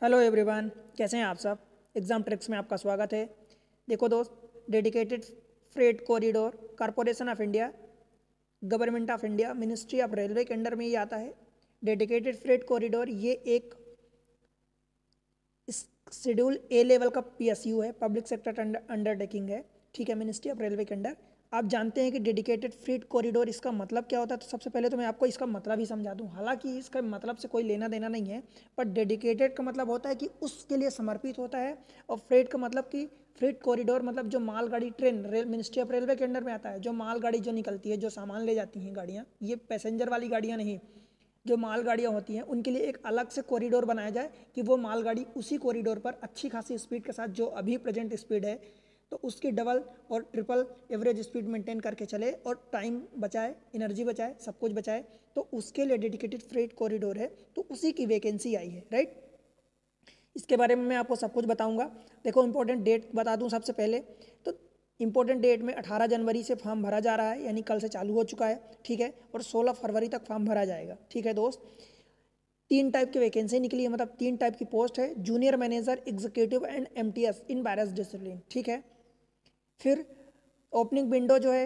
Hello everyone, कैसे हैं आप सब। एग्ज़ाम ट्रिक्स में आपका स्वागत है। देखो दोस्त, dedicated freight corridor corporation of India, government of India, ministry of railway के अंडर में ही आता है। डेडिकेटेड फ्रेट कॉरिडोर ये एक शेड्यूल ए लेवल का पीएसयू है, पब्लिक सेक्टर अंडरटेकिंग है। ठीक है, मिनिस्ट्री ऑफ रेलवे के अंडर। आप जानते हैं कि डेडिकेटेड फ्रेट कॉरिडोर इसका मतलब क्या होता है। तो सबसे पहले तो मैं आपको इसका मतलब ही समझा दूं। हालांकि इसका मतलब से कोई लेना देना नहीं है, पर डेडिकेटेड का मतलब होता है कि उसके लिए समर्पित होता है। और फ्रेट का मतलब कि फ्रेट कॉरिडोर मतलब जो मालगाड़ी ट्रेन मिनिस्ट्री ऑफ रेलवे के अंडर में आता है। जो मालगाड़ी जो निकलती है, जो सामान ले जाती हैं गाड़ियाँ, ये पैसेंजर वाली गाड़ियाँ नहीं, जो मालगाड़ियाँ होती हैं उनके लिए एक अलग से कॉरिडोर बनाया जाए कि वो मालगाड़ी उसी कॉरिडोर पर अच्छी खासी स्पीड के साथ, जो अभी प्रेजेंट स्पीड है, तो उसकी डबल और ट्रिपल एवरेज स्पीड मेंटेन करके चले और टाइम बचाए, एनर्जी बचाए, सब कुछ बचाए। तो उसके लिए डेडिकेटेड फ्रेट कॉरिडोर है, तो उसी की वैकेंसी आई है, राइट। इसके बारे में मैं आपको सब कुछ बताऊंगा। देखो, इंपॉर्टेंट डेट बता दूं सबसे पहले। तो इंपॉर्टेंट डेट में 18 जनवरी से फॉर्म भरा जा रहा है, यानी कल से चालू हो चुका है। ठीक है, और 16 फरवरी तक फॉर्म भरा जाएगा। ठीक है दोस्त, तीन टाइप की वैकेंसी निकली है, मतलब तीन टाइप की पोस्ट है। Junior manager, executive and MTS in various discipline. ठीक है, फिर ओपनिंग विंडो जो है,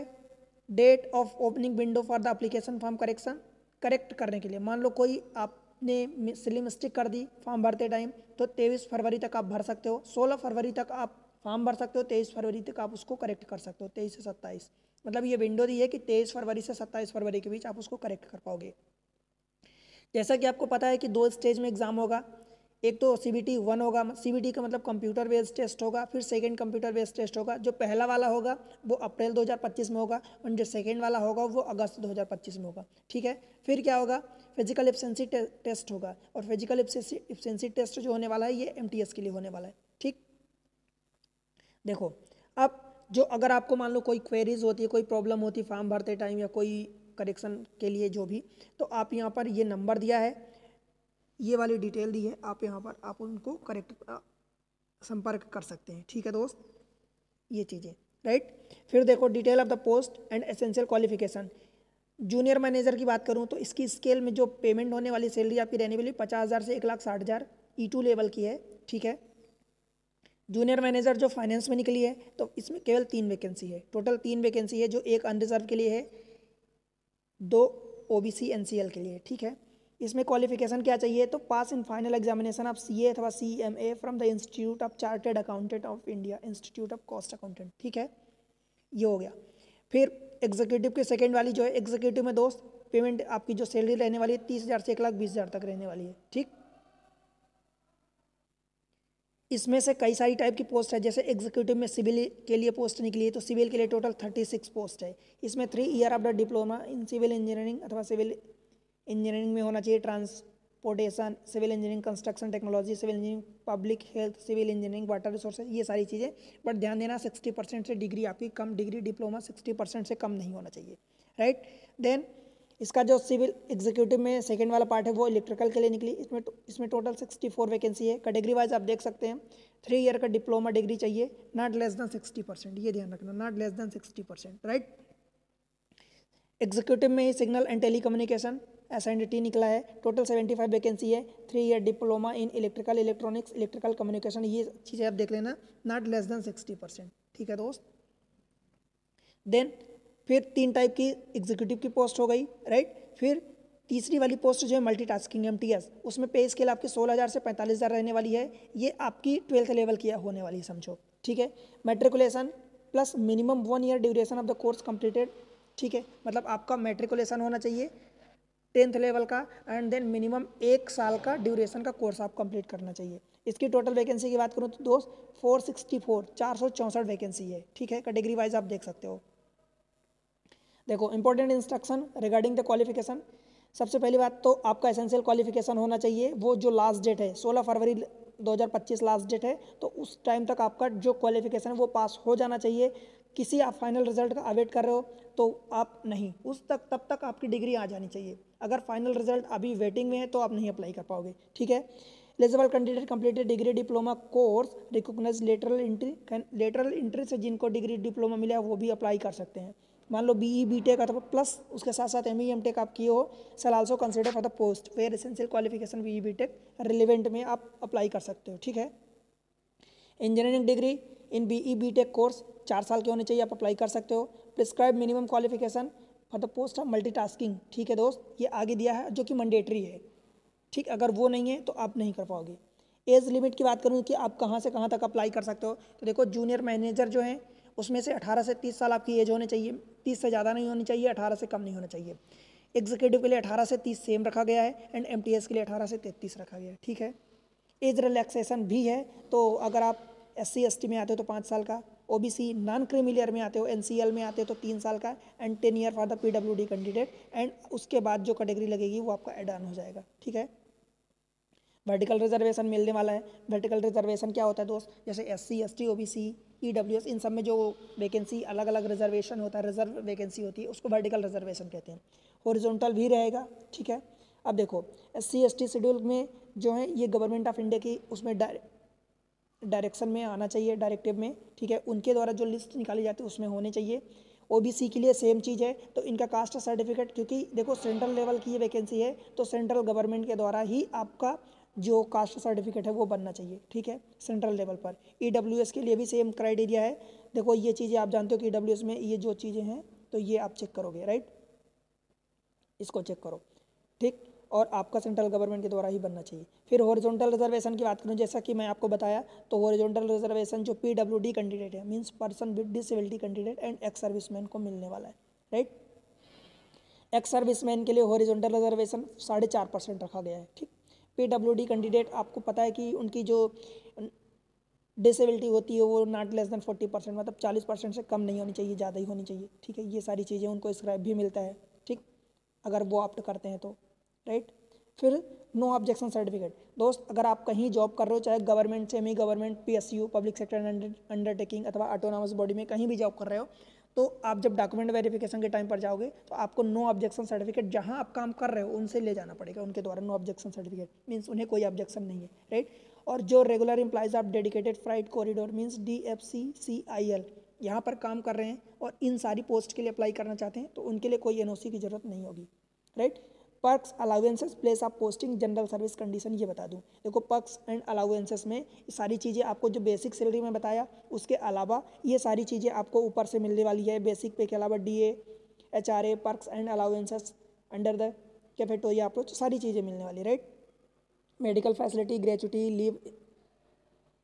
date of opening window for the application form correction, correct करने के लिए। मान लो कोई आपने सिली मिस्टेक कर दी फॉर्म भरते टाइम, तो 23 फरवरी तक आप भर सकते हो। 16 फरवरी तक आप फॉर्म भर सकते हो, 23 फरवरी तक आप उसको करेक्ट कर सकते हो। 23 से 27, मतलब ये विंडो दी है कि 23 फरवरी से 27 फरवरी के बीच आप उसको करेक्ट कर पाओगे। जैसा कि आपको पता है कि दो स्टेज में एग्जाम होगा। एक तो सीबीटी 1 होगा, सीबीटी का मतलब कंप्यूटर बेस्ड टेस्ट होगा। फिर सेकंड कंप्यूटर बेस्ड टेस्ट होगा। जो पहला वाला होगा वो अप्रैल 2025 में होगा, और जो सेकंड वाला होगा वो अगस्त 2025 में होगा। ठीक है, फिर क्या होगा, फिजिकल एफिशिएंसी टेस्ट होगा। और फिजिकल एफिशिएंसी टेस्ट जो होने वाला है ये एमटीएस के लिए होने वाला है। ठीक, देखो, अब जो अगर आपको मान लो कोई क्वेरीज होती है, कोई प्रॉब्लम होती है फॉर्म भरते टाइम, या कोई करेक्शन के लिए जो भी, तो आप यहाँ पर ये नंबर दिया है, ये वाली डिटेल दी है, आप यहाँ पर आप उनको करेक्ट संपर्क कर सकते हैं। ठीक है दोस्त, ये चीज़ें, राइट। फिर देखो, detail of the post and essential qualification. Junior manager की बात करूँ तो इसकी स्केल में जो पेमेंट होने वाली सैलरी आपकी रहने वाली 50,000 से 1,60,000 E2 लेवल की है। ठीक है, जूनियर मैनेजर जो फाइनेंस में निकली है, तो इसमें केवल 3 वैकेंसी है, टोटल 3 वैकेंसी है, जो एक अनरिजर्व के लिए है, 2 ओबीसी एनसीएल के लिए। ठीक है, इसमें क्वालिफिकेशन क्या चाहिए, तो pass in final examination of CA अथवा CMA from the institute of chartered accountant of India, institute of cost accountant. ठीक है, ये हो गया। फिर एग्जीक्यूटिव की सेकंड वाली जो है, एग्जीक्यूटिव में दोस्त पेमेंट आपकी जो सैलरी रहने वाली है 30,000 से 1,20,000 तक रहने वाली है। ठीक, इसमें से कई सारी टाइप की पोस्ट है। जैसे एग्जीक्यूटिव में सिविल के लिए पोस्ट निकली है, तो सिविल के लिए टोटल 36 पोस्ट है। इसमें 3 year of the diploma in civil engineering अथवा सिविल इंजीनियरिंग में होना चाहिए। Transportation, civil engineering, construction technology, civil engineering, public health, civil engineering, water resources, ये सारी चीज़ें। बट ध्यान देना, 60% से डिग्री आपकी कम, डिग्री डिप्लोमा 60% से कम नहीं होना चाहिए, राइट। देन इसका जो सिविल एग्जीक्यूटिव में सेकंड वाला पार्ट है वो इलेक्ट्रिकल के लिए निकली। इसमें टोटल 64 वैकेंसी है। कैटेगरी वाइज आप देख सकते हैं, 3 ईयर का डिप्लोमा डिग्री चाहिए, नॉट लेस देन 60%, ये ध्यान रखना, not less than 60%, right. Executive में ही signal and telecommunication SNDT निकला है, टोटल 75 वैकेंसी है। 3 year diploma in electrical, electronics, electrical communication, ये चीज़ें आप देख लेना, नॉट लेस देन 60%। ठीक है दोस्त, देन फिर 3 टाइप की एग्जीक्यूटिव की पोस्ट हो गई, राइट। फिर तीसरी वाली पोस्ट जो है मल्टीटास्किंग MTS, उसमें पे स्केल आपकी 16,000 से 45,000 रहने वाली है। ये आपकी 12th लेवल की होने वाली है, समझो। ठीक है, matriculation plus minimum 1 year duration of the course completed. ठीक है, मतलब आपका मैट्रिकुलेशन होना चाहिए 10th लेवल का, एंड देन मिनिमम 1 साल का ड्यूरेशन का कोर्स आप कंप्लीट करना चाहिए। इसकी टोटल वैकेंसी की बात करूँ तो दोस्त 464 वैकेंसी है। ठीक है, कैटेगरी वाइज आप देख सकते हो। देखो, important instruction regarding the qualification. सबसे पहली बात तो आपका एसेंशियल क्वालिफिकेशन होना चाहिए, वो जो लास्ट डेट है 16 फरवरी 2025 लास्ट डेट है, तो उस टाइम तक आपका जो क्वालिफिकेशन है वो पास हो जाना चाहिए। किसी आप फाइनल रिजल्ट का अवेट कर रहे हो तो आप नहीं, उस तक तब तक आपकी डिग्री आ जानी चाहिए। अगर फाइनल रिजल्ट अभी वेटिंग में है तो आप नहीं अप्लाई कर पाओगे। ठीक है, eligible candidate completed degree diploma course recognise lateral entry से जिनको डिग्री डिप्लोमा मिला है वो भी अप्लाई कर सकते हैं। मान लो BE BTech अथवा प्लस उसके साथ साथ ME MTech आप किए हो, shall also consider for the post where essential qualification BE BTech relevant में आप अप्लाई कर सकते हो, ठीक है। Engineering degree in BE BTech course 4 साल के होने चाहिए, आप अप्लाई कर सकते हो। Prescribe minimum qualification for the post of multitasking, ठीक है दोस्त, ये आगे दिया है जो कि मैंडेटरी है, ठीक। अगर वो नहीं है तो आप नहीं कर पाओगे। एज लिमिट की बात करूँ कि आप कहाँ से कहाँ तक अप्लाई कर सकते हो, तो देखो जूनियर मैनेजर जो है उसमें से 18 से 30 साल आपकी एज होनी चाहिए, 30 से ज़्यादा नहीं होनी चाहिए, 18 से कम नहीं होना चाहिए। एग्जीक्यूटिव के लिए 18 से 30 सेम रखा गया है एंड MTS के लिए 18 से 33 रखा गया है, ठीक है। एज रिलैक्सेशन भी है, तो अगर आप SC ST में आते हो तो 5 साल का, OBC नॉन क्रीमिलियर में आते हो, NCL में आते हो तो 3 साल का and 10 year for the PWD candidate, and उसके बाद जो कैटेगरी लगेगी वो आपका एड ऑन हो जाएगा, ठीक है। वर्टिकल रिजर्वेशन मिलने वाला है। वर्टिकल रिजर्वेशन क्या होता है दोस्त, जैसे SC ST OBC EWS इन सब में जो वैकेंसी अलग अलग रिजर्वेशन होता है, रिजर्व वैकेंसी होती है, उसको वर्टिकल रिजर्वेशन कहते हैं। हॉरिजॉन्टल भी रहेगा, ठीक है। अब देखो SC ST शेड्यूल में जो है ये गवर्नमेंट ऑफ इंडिया की उसमें डायरेक्शन में आना चाहिए, डायरेक्टिव में, ठीक है। उनके द्वारा जो लिस्ट निकाली जाती है उसमें होने चाहिए। OBC के लिए सेम चीज़ है, तो इनका कास्ट सर्टिफिकेट, क्योंकि देखो सेंट्रल लेवल की ये वैकेंसी है तो सेंट्रल गवर्नमेंट के द्वारा ही आपका जो कास्ट सर्टिफिकेट है वो बनना चाहिए, ठीक है, सेंट्रल लेवल पर। EWS के लिए भी सेम क्राइटेरिया है। देखो ये चीज़ें आप जानते हो कि EWS में ये जो चीज़ें हैं तो ये आप चेक करोगे, राइट, इसको चेक करो, ठीक, और आपका सेंट्रल गवर्नमेंट के द्वारा ही बनना चाहिए। फिर हॉरिजॉन्टल रिजर्वेशन की बात करूँ, जैसा कि मैं आपको बताया, तो हॉरिजॉन्टल रिजर्वेशन जो PWD कैंडिडेट है, means person with disability candidate and ex serviceman को मिलने वाला है, राइट। एक्स सर्विसमैन के लिए हॉरिजॉन्टल रिजर्वेशन 4.5% रखा गया है, ठीक। PWD कैंडिडेट आपको पता है कि उनकी जो डिसेबिलिटी होती है वो नॉट लेस देन 40%, मतलब 40% से कम नहीं होनी चाहिए, ज़्यादा ही होनी चाहिए, ठीक है। ये सारी चीज़ें उनको स्क्राइब भी मिलता है, ठीक, अगर वो ऑप्ट करते हैं तो, राइट। फिर नो ऑब्जेक्शन सर्टिफिकेट, दोस्त अगर आप कहीं जॉब कर रहे हो, चाहे government, semi government, PSU public sector undertaking अथवा ऑटोनॉमस बॉडी में कहीं भी जॉब कर रहे हो, तो आप जब डॉक्यूमेंट वेरिफिकेशन के टाइम पर जाओगे तो आपको नो ऑब्जेक्शन सर्टिफिकेट जहां आप काम कर रहे हो उनसे ले जाना पड़ेगा, उनके द्वारा नो ऑब्जेक्शन सर्टिफिकेट, मीन्स उन्हें कोई ऑब्जेक्शन नहीं है, राइट। और जो regular employees of dedicated freight corridor means DFCCIL यहाँ पर काम कर रहे हैं और इन सारी पोस्ट के लिए अप्लाई करना चाहते हैं तो उनके लिए कोई NOC की जरूरत नहीं होगी, right. Perks allowances place of posting general service condition, ये बता दूं, देखो पर्क्स एंड अलाउंसेस में ये सारी चीज़ें आपको जो बेसिक सैलरी में बताया उसके अलावा ये सारी चीज़ें आपको ऊपर से मिलने वाली है। बेसिक पे के अलावा DA HRA perks and allowances under the cafeteria approach सारी चीज़ें मिलने वाली, right. Medical facility, gratuity, leave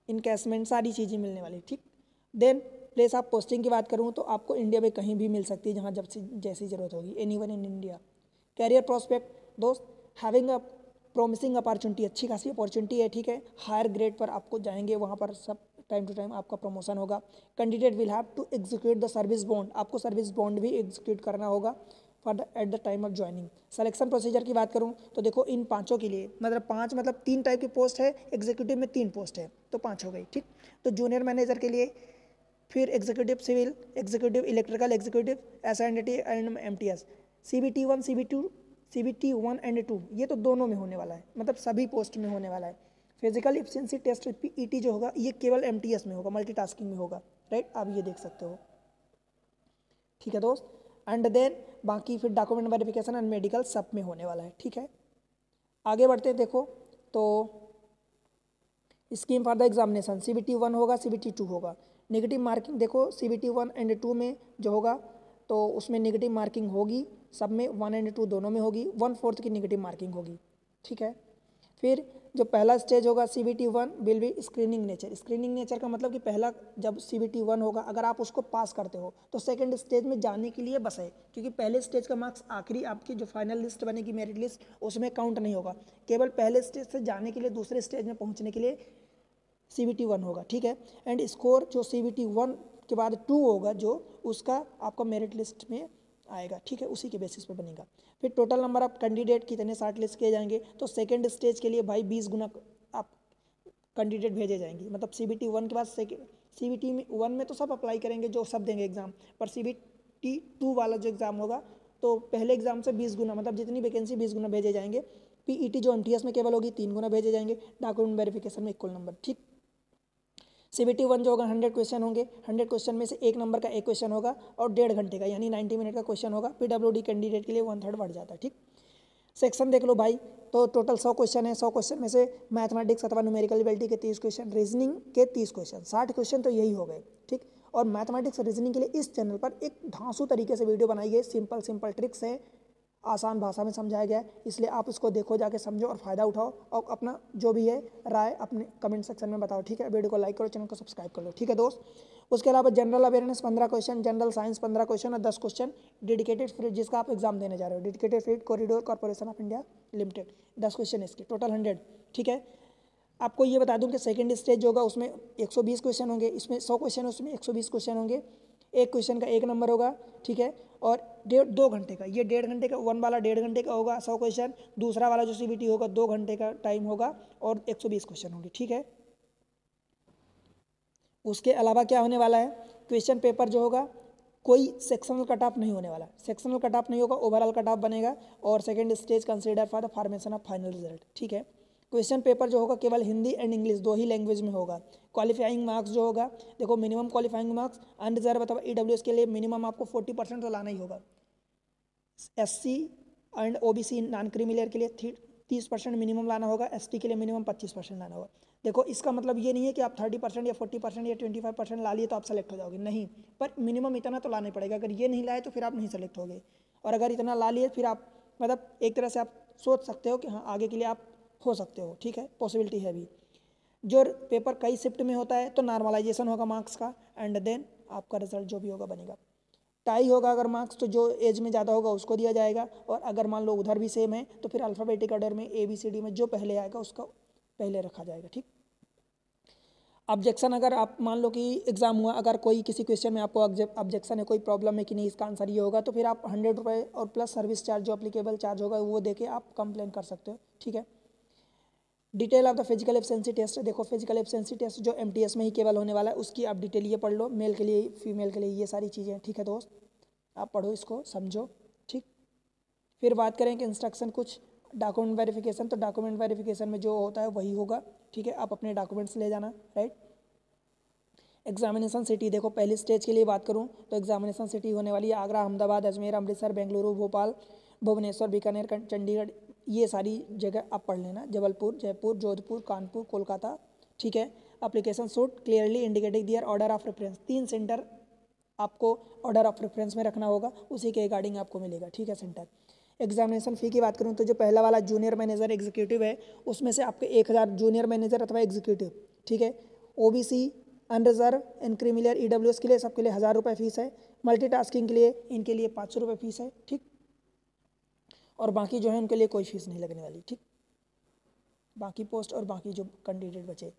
encashment सारी चीज़ें मिलने वाली, ठीक। देन प्लेस ऑफ पोस्टिंग की बात करूँ तो आपको इंडिया में कहीं भी मिल सकती है जहाँ जब जैसी ज़रूरत होगी, anyone in India. Career prospect दोस्त, हैविंग अ प्रोमिसिंग अपॉर्चुनिटी, अच्छी खासी अपॉर्चुनिटी है, ठीक है। हायर ग्रेड पर आपको जाएंगे, वहाँ पर सब टाइम टू टाइम आपका प्रमोशन होगा। Candidate will have to execute the service bond, आपको सर्विस बॉन्ड भी एग्जीक्यूट करना होगा for the at the time of joining. Selection procedure की बात करूँ तो देखो इन पाँचों के लिए, मतलब 5 मतलब 3 टाइप की पोस्ट है, एग्जीक्यूटिव में 3 पोस्ट है तो 5 हो गई, ठीक। तो जूनियर मैनेजर के लिए, फिर executive civil, executive electrical, executive SNDT and MTS, CBT1 CBT1 and 2 ये तो दोनों में होने वाला है, मतलब सभी पोस्ट में होने वाला है। फिजिकल एफिशिएंसी टेस्ट PET जो होगा ये केवल MTS में होगा, मल्टीटास्किंग में होगा, राइट, आप ये देख सकते हो, ठीक है दोस्त। एंड देन बाकी फिर डॉक्यूमेंट वेरिफिकेशन एंड मेडिकल सब में होने वाला है, ठीक है। आगे बढ़ते हैं, देखो तो scheme for the examination CBT1 होगा, CBT2 होगा। नेगेटिव मार्किंग देखो CBT1 एंड 2 में जो होगा तो उसमें नेगेटिव मार्किंग होगी, सब में 1 एंड 2 दोनों में होगी, 1/4 की नेगेटिव मार्किंग होगी, ठीक है। फिर जो पहला स्टेज होगा CBT1 will be screening nature, screening nature का मतलब कि पहला जब CBT1 होगा अगर आप उसको पास करते हो तो सेकंड स्टेज में जाने के लिए बस है, क्योंकि पहले स्टेज का मार्क्स आखिरी आपकी जो फाइनल लिस्ट बनेगी मेरिट लिस्ट उसमें काउंट नहीं होगा, केवल पहले स्टेज से जाने के लिए दूसरे स्टेज में पहुंचने के लिए CBT1 होगा, ठीक है। एंड स्कोर जो CBT1 के बाद 2 होगा जो उसका आपका मेरिट लिस्ट में आएगा, ठीक है, उसी के बेसिस पे बनेगा। फिर टोटल नंबर ऑफ कैंडिडेट कितने शॉर्ट लिस्ट किए जाएंगे तो सेकंड स्टेज के लिए भाई 20 गुना आप कैंडिडेट भेजे जाएंगे, मतलब CBT1 के बाद CBT1 में तो सब अप्लाई करेंगे जो सब देंगे एग्जाम, पर CBT2 वाला जो एग्जाम होगा तो पहले एग्जाम से 20 गुना, मतलब जितनी वैकेंसी 20 गुना भेजे जाएंगे। PET जो MTS में केवल होगी 3 गुना भेजे जाएंगे, डॉक्यूमेंट वेरिफिकेशन में इक्वल नंबर, ठीक। CBT 1 जो होगा 100 क्वेश्चन होंगे, 100 क्वेश्चन में से 1 नंबर का एक क्वेश्चन होगा और 1.5 घंटे का यानी 90 मिनट का क्वेश्चन होगा। PWD कैंडिडेट के लिए 1/3 बढ़ जाता है। ठीक, सेक्शन देख लो भाई, तो टोटल 100 क्वेश्चन है। 100 क्वेश्चन में से मैथमेटिक्स अथवा न्यूमेरिकल एबिलिटी के 30 क्वेश्चन, रीजनिंग के 30 क्वेश्चन, 60 क्वेश्चन तो यही हो गए। ठीक, और मैथमेटिक्स रीजनिंग के लिए इस चैनल पर एक धांसू तरीके से वीडियो बनाई गई, सिंपल सिंपल ट्रिक्स है, आसान भाषा में समझाया गया है, इसलिए आप उसको देखो, जाके समझो और फ़ायदा उठाओ और अपना जो भी है राय अपने कमेंट सेक्शन में बताओ। ठीक है, वीडियो को लाइक करो, चैनल को सब्सक्राइब कर लो। ठीक है दोस्त, उसके अलावा general awareness 15 question, general science 15 question और 10 क्वेश्चन डेडिकेटेड फ्रीड जिसका आप एग्जाम देने जा रहे हो, dedicated freight corridor corporation of India limited, 10 question इसके, टोटल 100। ठीक है, आपको ये बता दूं कि सेकंड स्टेज जो होगा उसमें 120 क्वेश्चन होंगे, इसमें 100 क्वेश्चन, उसमें 120 क्वेश्चन होंगे, एक क्वेश्चन का 1 नंबर होगा। ठीक है, और 2 घंटे का, ये 1.5 घंटे का, 1 वाला 1.5 घंटे का होगा 100 क्वेश्चन, दूसरा वाला जो CBT होगा 2 घंटे का टाइम होगा और 120 क्वेश्चन होंगे। ठीक है, उसके अलावा क्या होने वाला है, क्वेश्चन पेपर जो होगा कोई सेक्शनल कट ऑफ नहीं होने वाला, सेक्शनल कट ऑफ नहीं होगा, ओवरऑल कट ऑफ बनेगा और second stage consider for the formation of final result. ठीक है, क्वेश्चन पेपर जो होगा केवल Hindi and English 2 he language में होगा। क्वालिफाइंग मार्क्स जो होगा, देखो मिनिमम क्वालिफाइंग मार्क्स अनरिजर्व अथवा EWS के लिए मिनिमम आपको 40% तो लाना ही होगा। SC and OBC non creamy layer के लिए 30% मिनिमम लाना होगा, ST के लिए मिनिमम 25% लाना होगा। देखो इसका मतलब ये नहीं है कि आप 30% या 40% या 25% ला लिए तो आप सेलेक्ट हो जाओगे, नहीं, पर मिनिमम इतना तो लाना पड़ेगा। अगर ये नहीं लाए तो फिर आप नहीं सेलेक्ट होगे, और अगर इतना ला लिए फिर आप मतलब एक तरह से आप सोच सकते हो कि हाँ आगे के लिए आप हो सकते हो। ठीक है, पॉसिबिलिटी है भी। जो पेपर कई शिफ्ट में होता है तो नॉर्मलाइजेशन होगा मार्क्स का एंड देन आपका रिजल्ट जो भी होगा बनेगा। टाई होगा अगर मार्क्स तो जो एज में ज़्यादा होगा उसको दिया जाएगा, और अगर मान लो उधर भी सेम है तो फिर अल्फ़ाबेटिक ऑर्डर में ABCD में जो पहले आएगा उसका पहले रखा जाएगा। ठीक, ऑब्जेक्शन अगर आप मान लो कि एग्जाम हुआ, अगर कोई किसी क्वेश्चन में आपको ऑब्जेक्शन है, कोई प्रॉब्लम है कि नहीं इसका आंसर ये होगा, तो फिर आप 100 रुपये और प्लस सर्विस चार्ज जो अप्लीकेबल चार्ज होगा वो देके आप कंप्लेन कर सकते हो। ठीक है, detail of the physical efficiency test, देखो फिजिकल एफिशिएंसी टेस्ट जो MTS में ही केवल होने वाला है उसकी आप डिटेल ये पढ़ लो, मेल के लिए फीमेल के लिए ये सारी चीज़ें। ठीक है दोस्त, आप पढ़ो इसको समझो। ठीक, फिर बात करें कि इंस्ट्रक्शन कुछ डॉक्यूमेंट वेरिफिकेशन, तो डॉक्यूमेंट वेरिफिकेशन में जो होता है वही होगा। ठीक है, आप अपने डॉक्यूमेंट्स ले जाना, राइट। एग्जामिनेशन सिटी, देखो पहली स्टेज के लिए बात करूं तो एग्जामिनेशन सिटी होने वाली है आगरा, अहमदाबाद, अजमेर, अमृतसर, बेंगलुरु, भोपाल, भुवनेश्वर, बीकानेर, चंडीगढ़, ये सारी जगह आप पढ़ लेना, जबलपुर, जयपुर, जोधपुर, कानपुर, कोलकाता। ठीक है, application should clearly indicating their order of reference, 3 centre आपको ऑर्डर ऑफ रेफरेंस में रखना होगा, उसी के रिगार्डिंग आपको मिलेगा। ठीक है, सेंटर। एग्जामिनेशन फ़ी की बात करूं तो जो पहला वाला जूनियर मैनेजर एग्जीक्यूटिव है उसमें से आपके 1000 जूनियर मैनेजर अथवा एग्जीक्यूटिव। ठीक है, OBC unreserved and creamy layer EWS के लिए सबके लिए 1000 रुपये फीस है, मल्टीटास्किंग के लिए इनके लिए 500 रुपये फीस है। ठीक, और बाकी जो है उनके लिए कोई फीस नहीं लगने वाली। ठीक, बाकी पोस्ट और बाकी जो कैंडिडेट बचे।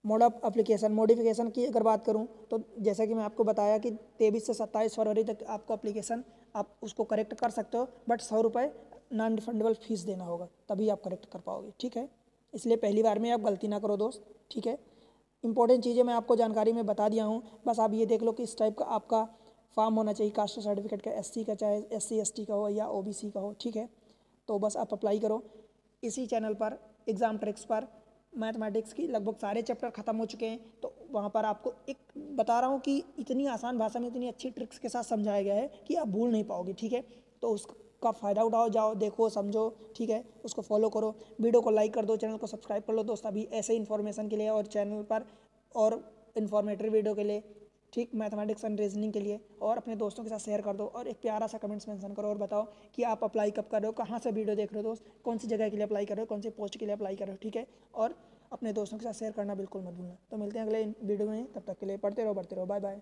मोड ऑफ एप्लीकेशन, मॉडिफिकेशन की अगर बात करूं तो जैसा कि मैं आपको बताया कि 23 से 27 फरवरी तक आपको एप्लीकेशन आप उसको करेक्ट कर सकते हो, बट 100 रुपये नॉन रिफंडेबल फीस देना होगा तभी आप करेक्ट कर पाओगे। ठीक है, इसलिए पहली बार में आप गलती ना करो दोस्त। ठीक है, इंपॉर्टेंट चीज़ें मैं आपको जानकारी में बता दिया हूँ, बस आप ये देख लो कि इस टाइप का आपका फॉर्म होना चाहिए कास्ट सर्टिफिकेट का, SC का चाहे SC ST का हो या OBC का हो। ठीक है, तो बस आप अप्लाई करो। इसी चैनल पर एग्ज़ाम ट्रिक्स पर मैथमेटिक्स की लगभग सारे चैप्टर ख़त्म हो चुके हैं, तो वहाँ पर आपको एक बता रहा हूँ कि इतनी आसान भाषा में इतनी अच्छी ट्रिक्स के साथ समझाया गया है कि आप भूल नहीं पाओगे। ठीक है, तो उसका फ़ायदा उठाओ, जाओ देखो समझो। ठीक है, उसको फॉलो करो, वीडियो को लाइक कर दो, चैनल को सब्सक्राइब कर लो दोस्त, अभी ऐसे इन्फॉर्मेशन के लिए और चैनल पर और इन्फॉर्मेटिव वीडियो के लिए। ठीक, मैथमेटिक्स एंड रीजनिंग के लिए, और अपने दोस्तों के साथ शेयर कर दो, और एक प्यारा सा कमेंट्स मेंशन करो और बताओ कि आप अप्लाई कब कर रहे हो, कहाँ से वीडियो देख रहे हो दोस्त, कौन सी जगह के लिए अप्लाई कर रहे हो, कौन सी पोस्ट के लिए अप्लाई कर रहे हो। ठीक है, और अपने दोस्तों के साथ शेयर करना बिल्कुल मत भूलना। तो मिलते हैं अगले वीडियो में, तब तक के लिए पढ़ते रहो, बढ़ते रहो, बाय बाय।